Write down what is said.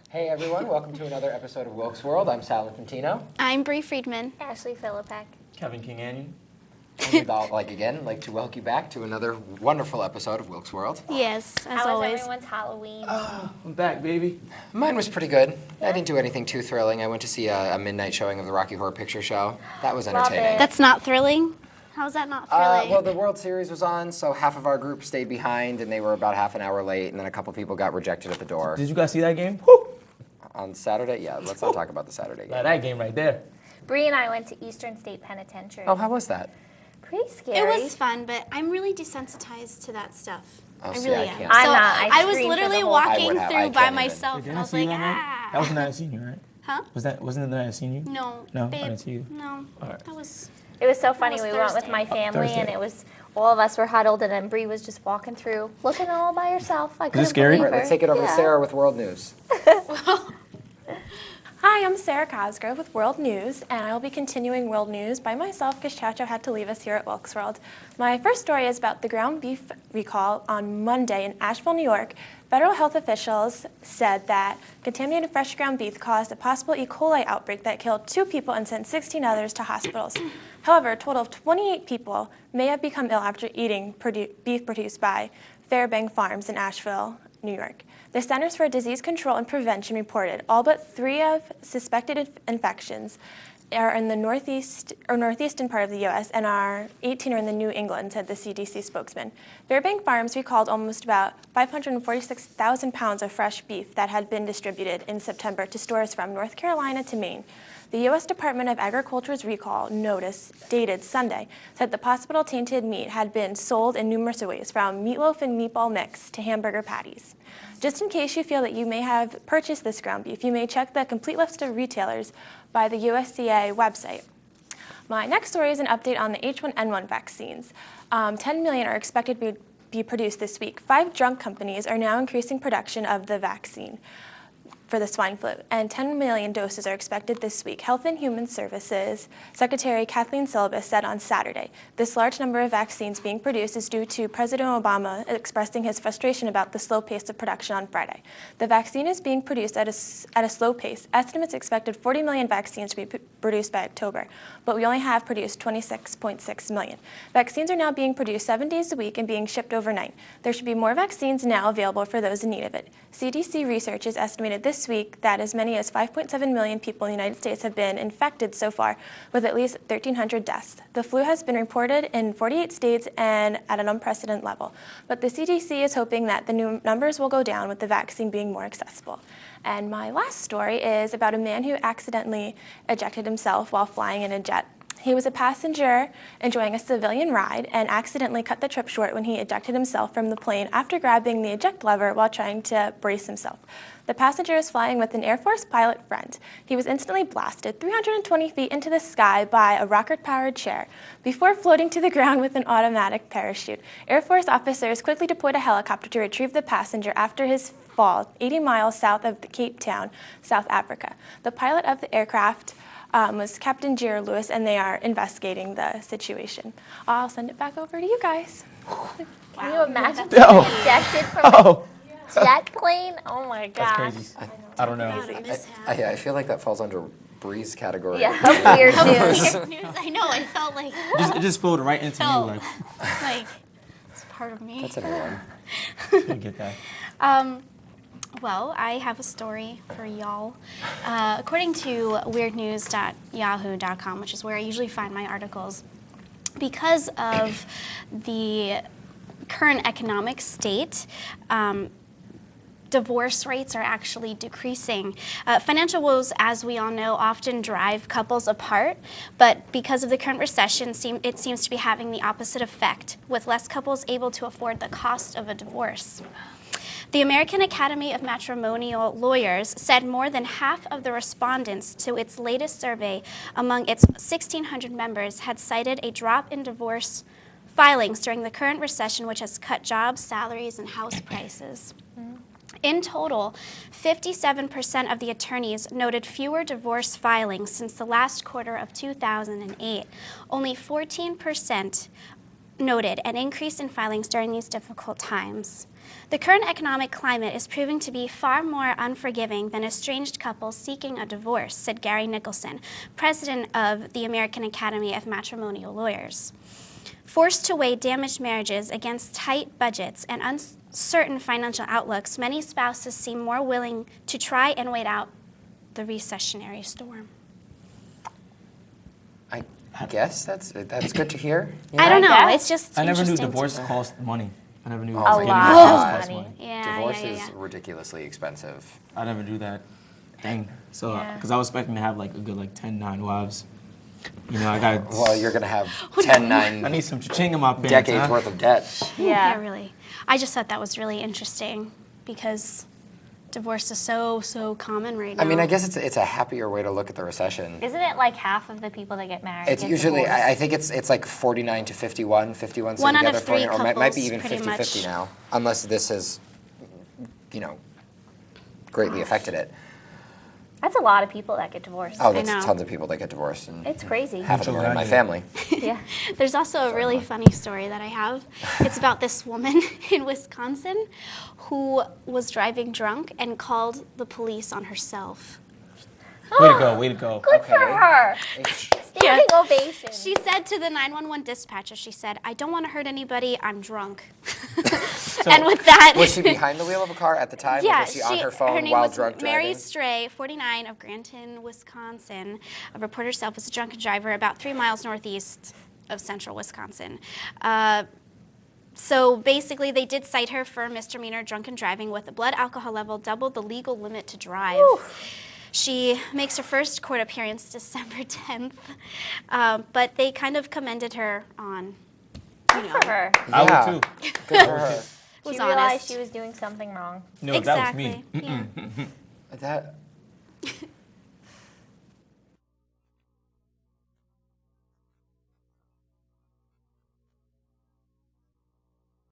Hey everyone, welcome to another episode of Wilkes World. I'm Sal Infantino. I'm Bree Friedman. Ashley Philippek. Kevin King Anion. And we'd all like to welcome you back to another wonderful episode of Wilkes World. Yes, as How was always. everyone's Halloween? I'm back, baby. Mine was pretty good. I didn't do anything too thrilling. I went to see a midnight showing of the Rocky Horror Picture Show. That was Love entertaining. it. That's not thrilling? How's that not thrilling? Well, the World Series was on, so half of our group stayed behind, and they were about half an hour late, and then a couple people got rejected at the door. Did you guys see that game? Woo! On Saturday? Yeah, let's not talk about the Saturday game. Now, that game right there. Bree and I went to Eastern State Penitentiary. Oh, how was that? Pretty scary. It was fun, but I'm really desensitized to that stuff. Oh, I see, really I am. can't. I'm So not. I was screamed for literally the whole- walking I through can't by even. myself, Wait, and I was see like, you that night? ah. That was the night I seen you, right? Huh? Wasn't the night I seen you? No, No, I babe. didn't see you. No, All right. that was... It was so funny. was We went with Thursday. my family, Thursday. and it was all of us were huddled, and then Bree was just walking through, looking all by herself. I couldn't scary? believe All right, her. let's take it over to Yeah. Sarah with World News. Hi, I'm Sarah Cosgrove with World News, and I will be continuing World News by myself because Chacho had to leave us here at Wilkes World. My first story is about the ground beef recall on Monday in Asheville, New York. Federal health officials said that contaminated fresh ground beef caused a possible E. coli outbreak that killed 2 people and sent 16 others to hospitals. However, a total of 28 people may have become ill after eating beef produced by Fairbank Farms in Asheville, New York. The Centers for Disease Control and Prevention reported all but 3 of suspected infections are in the northeastern part of the U.S. and 18 are in the New England, said the CDC spokesman. Fairbank Farms recalled almost about 546,000 pounds of fresh beef that had been distributed in September to stores from North Carolina to Maine. The U.S. Department of Agriculture's recall notice, dated Sunday, said the possible tainted meat had been sold in numerous ways, from meatloaf and meatball mix to hamburger patties. Just in case you feel that you may have purchased this ground beef, you may check the complete list of retailers by the USDA website. My next story is an update on the H1N1 vaccines. 10 million are expected to be produced this week. 5 drug companies are now increasing production of the vaccine for the swine flu, and 10 million doses are expected this week. Health and Human Services Secretary Kathleen Silvas said on Saturday, this large number of vaccines being produced is due to President Obama expressing his frustration about the slow pace of production on Friday. The vaccine is being produced at a slow pace. Estimates expected 40 million vaccines to be produced by October, but we only have produced 26.6 million. Vaccines are now being produced 7 days a week and being shipped overnight. There should be more vaccines now available for those in need of it. CDC research is estimated this week that as many as 5.7 million people in the United States have been infected so far, with at least 1,300 deaths. The flu has been reported in 48 states and at an unprecedented level, but the CDC is hoping that the new numbers will go down with the vaccine being more accessible. And my last story is about a man who accidentally ejected himself while flying in a jet. He was a passenger enjoying a civilian ride and accidentally cut the trip short when he ejected himself from the plane after grabbing the eject lever while trying to brace himself. The passenger is flying with an Air Force pilot friend. He was instantly blasted 320 feet into the sky by a rocket-powered chair before floating to the ground with an automatic parachute. Air Force officers quickly deployed a helicopter to retrieve the passenger after his fall 80 miles south of Cape Town, South Africa. The pilot of the aircraft was Captain Jer Lewis, and they are investigating the situation. I'll send it back over to you guys. Can you imagine Oh. being ejected from Oh, a jet plane? Oh my gosh. that's crazy. I don't know. I feel like that falls under Bree's category. Yeah, weird news. Weird news. I know. It felt like It just flowed right into you. Like, it's part of me. That's a new one. you get that. Well, I have a story for y'all. According to weirdnews.yahoo.com, which is where I usually find my articles, because of the current economic state, divorce rates are actually decreasing. Financial woes, as we all know, often drive couples apart, but because of the current recession, it seems to be having the opposite effect, with less couples able to afford the cost of a divorce. The American Academy of Matrimonial Lawyers said more than half of the respondents to its latest survey among its 1,600 members had cited a drop in divorce filings during the current recession, which has cut jobs, salaries, and house prices. In total, 57% of the attorneys noted fewer divorce filings since the last quarter of 2008. Only 14% noted an increase in filings during these difficult times. The current economic climate is proving to be far more unforgiving than estranged couples seeking a divorce, said Gary Nicholson, president of the American Academy of Matrimonial Lawyers. Forced to weigh damaged marriages against tight budgets and uncertain financial outlooks, many spouses seem more willing to try and wait out the recessionary storm. I guess that's good to hear. I don't know. guess. It's just I never knew interesting divorce to me. cost money. I never knew Oh getting my a God. divorce cost Money. money. Yeah, Divorce yeah. is ridiculously expensive. I never knew that. Dang. So, Yeah. because I was expecting to have like a good like 10, 9 wives. You know, I got. Well, you're gonna have 10, I 9 need some cha-ching in my pants. decades huh? worth of debt. Yeah, really. I just thought that was really interesting because divorce is so common right now. I mean, I guess it's a happier way to look at the recession. Isn't it like half of the people that get married? It's get usually, divorced? I think it's like 49 to 51, 51 stay One out together, of three 49, or might be couples, even pretty 50-50 much. now, unless this has, greatly affected it. That's a lot of people that get divorced. Oh, that's know. tons of people that get divorced, and It's crazy. half of them are in my Mucho family. Yeah. There's also a really funny story that I have. It's about this woman in Wisconsin who was driving drunk and called the police on herself. Way to go, way to go. Good for Okay. her. Standing ovation. She said to the 911 dispatcher, she said, "I don't want to hurt anybody, I'm drunk." And with that... Was she behind the wheel of a car at the time, or Yeah, was she on her her phone name while was drunk Mary driving? Stray, 49, of Granton, Wisconsin. Reported herself as a drunken driver about 3 miles northeast of central Wisconsin. So basically, they did cite her for misdemeanor drunken driving with a blood alcohol level double the legal limit to drive. She makes her first court appearance December 10th, but they kind of commended her on, Good for her. I Yeah. would too. Good for her. was She realized honest. she was doing something wrong. No, that was me. Exactly. Yeah. That